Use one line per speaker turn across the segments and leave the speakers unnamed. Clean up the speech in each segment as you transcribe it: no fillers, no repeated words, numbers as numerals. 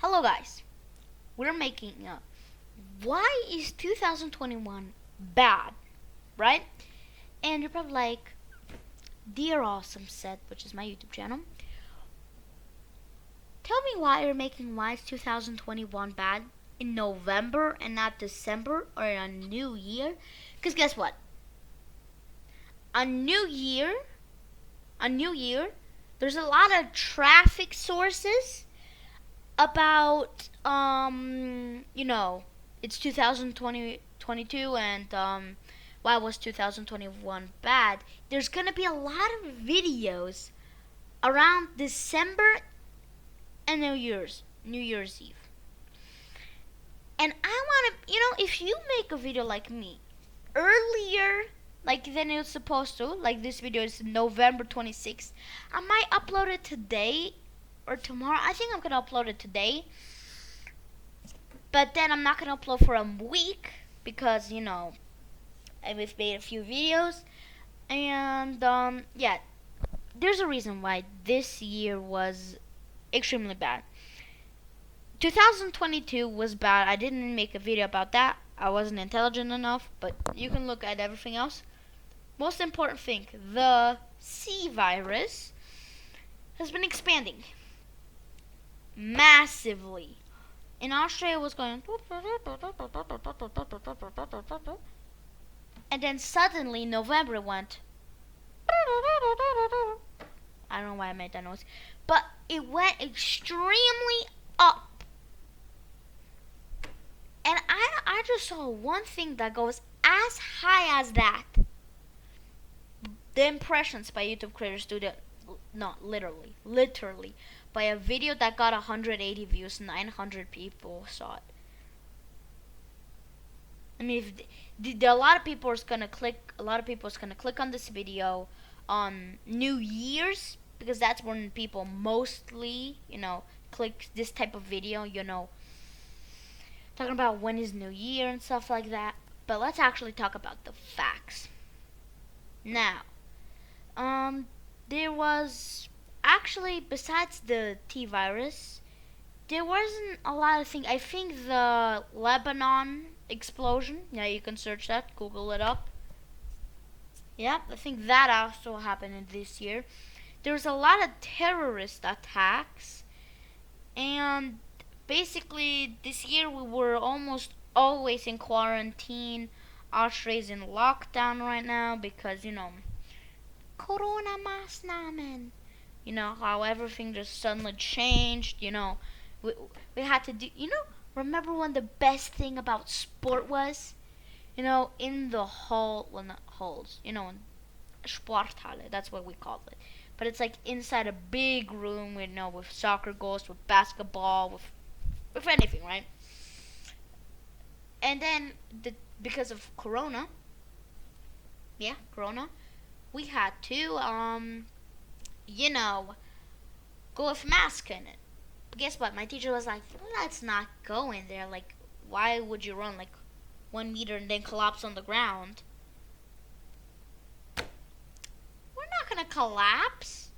Hello guys, we're making why is 2021 bad, right? And you're probably like, Dear Awesome Set, which is my YouTube channel, tell me why you're making why is 2021 bad in November and not December or a new year? Because guess what? A new year, there's a lot of traffic sources about it's 2022 and why was 2021 bad. There's gonna be a lot of videos around December and New Year's Eve. And I wanna, if you make a video like me earlier, like than it's supposed to, like this video is November 26th, I might upload it today or tomorrow. I think I'm gonna upload it today, but then I'm not gonna upload for a week because I've made a few videos, and yeah, there's a reason why this year was extremely bad. 2022 was bad. I didn't make a video about that. I wasn't intelligent enough, but you can look at everything else. Most important thing, the C virus has been expanding massively. In Australia, it was going, and then suddenly November it went. I don't know why I made that noise, but it went extremely up. And I just saw one thing that goes as high as that. The impressions by YouTube creators do that, not literally, by a video that got 180 views, 900 people saw it. I mean, a lot of people is gonna click. A lot of people is gonna click on this video on New Year's because that's when people mostly, click this type of video. Talking about when is New Year and stuff like that. But let's actually talk about the facts. Now, there was actually, besides the T virus, there wasn't a lot of things. I think the Lebanon explosion, yeah, you can search that, Google it up. Yeah, I think that also happened in this year. There was a lot of terrorist attacks, and basically this year we were almost always in quarantine. Australia's in lockdown right now because, Corona maßnahmen. How everything just suddenly changed. We had to do, remember when the best thing about sport was? In the hall, well, not halls, in Sporthalle, that's what we call it. But it's like inside a big room, with soccer goals, with basketball, with anything, right? And then, because of Corona, we had to, go with mask in it. But guess what? My teacher was like, let's not go in there. Like, why would you run like 1 meter and then collapse on the ground? We're not gonna collapse.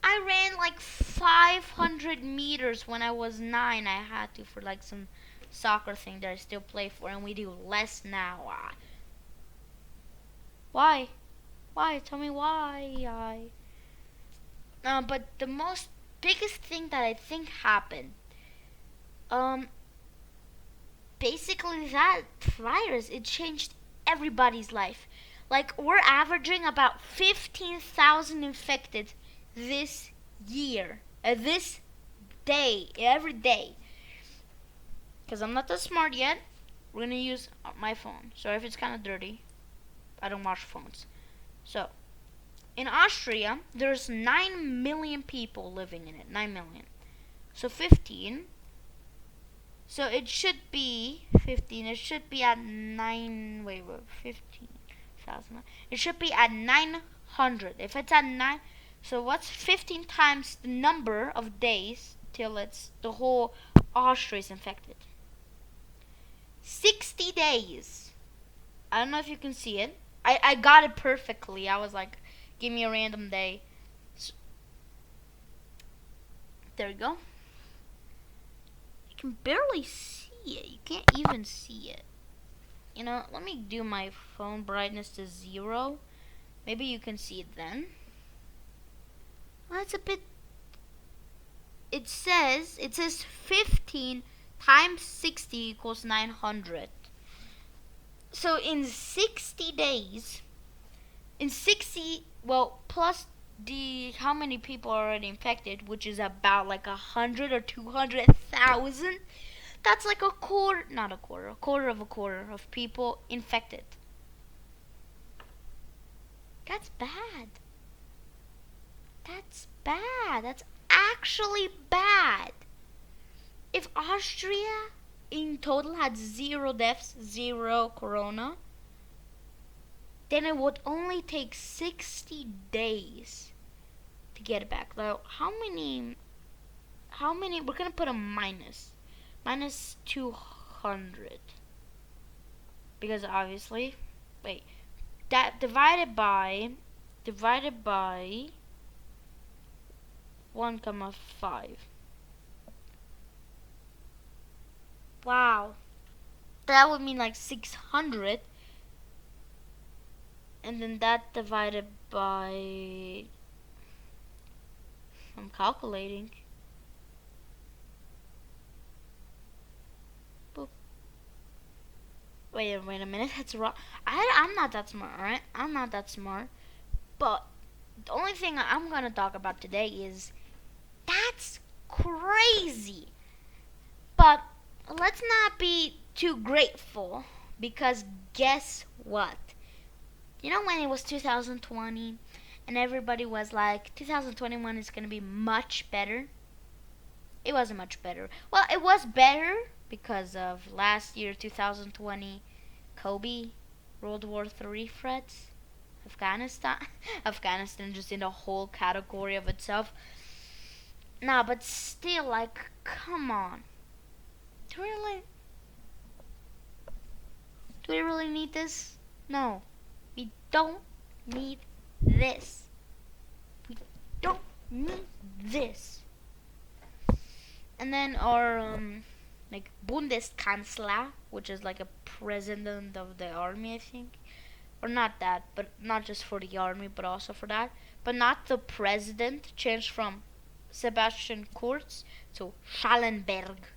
I ran like 500 meters when I was 9. I had to for like some soccer thing that I still play for, and we do less now. Why? Tell me why. But the biggest thing that I think happened, basically that virus, it changed everybody's life. Like, we're averaging about 15,000 infected this year, this day, every day. Because I'm not that smart yet, we're going to use my phone. So if it's kind of dirty, I don't wash phones. So, in Austria, there's 9 million people living in it. 9 million. So 15. So it should be 15. It should be at 15,000. It should be at 900. If it's at 9, so what's 15 times the number of days till it's the whole Austria is infected? 60 days. I don't know if you can see it. I got it perfectly. I was like, give me a random day. So, there you go. can barely see it. You can't even see it. You know, let me do my phone brightness to 0. Maybe you can see it then. Well, that's a bit. It says 15 times 60 equals 900. So in 60 days, plus the how many people are already infected, which is about like 100 or 200,000. That's like a quarter of people infected. That's bad. That's bad. That's actually bad. If Austria in total had 0 deaths, 0 corona, then it would only take 60 days to get it back. Now, how many, we're gonna put a minus 200. Because obviously, wait, that divided by 1,5. Wow. That would mean like 600. And then that divided by, I'm calculating. Boop. Wait a minute, that's wrong. I'm not that smart, alright? I'm not that smart. But the only thing I'm gonna talk about today is that's crazy. But let's not be too grateful, because guess what? You know when it was 2020 and everybody was like 2021 is gonna be much better? It wasn't much better. Well, it was better because of last year 2020 Kobe, World War III threats, Afghanistan just in a whole category of itself. Nah, but still, like, come on. Do we really need this? No. We don't need this. We don't need this. And then our like Bundeskanzler, which is like a president of the army, I think. Or not that, but not just for the army, but also for that. But not the president, changed from Sebastian Kurz to Schallenberg.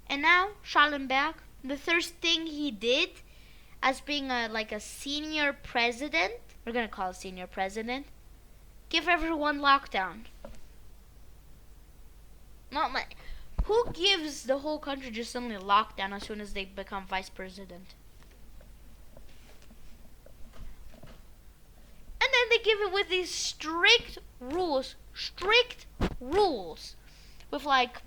And now Schallenberg, the first thing he did as being a senior president, we're gonna call it senior president, give everyone lockdown. Not like, who gives the whole country just suddenly lockdown as soon as they become vice president? And then they give it with these strict rules, with like,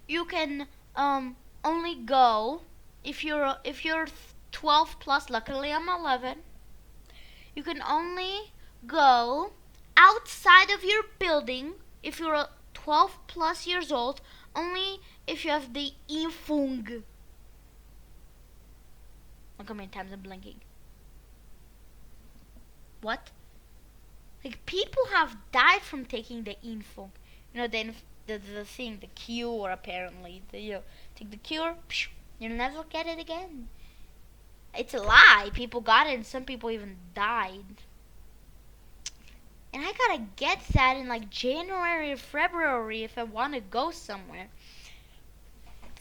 you can only go if you're 12 plus. Luckily I'm 11. You can only go outside of your building if you're 12 plus years old, only if you have the Impfung. Look how many times I'm blinking. What? Like, people have died from taking the Impfung. You know, the thing, the cure, apparently. Take the cure, you'll never get it again. It's a lie. People got it and some people even died. And I gotta get that in like January or February if I want to go somewhere.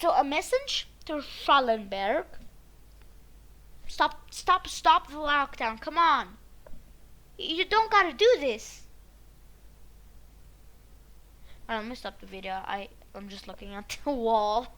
So a message to Schallenberg. Stop the lockdown. Come on. You don't gotta do this. Alright, let me stop the video. I'm just looking at the wall.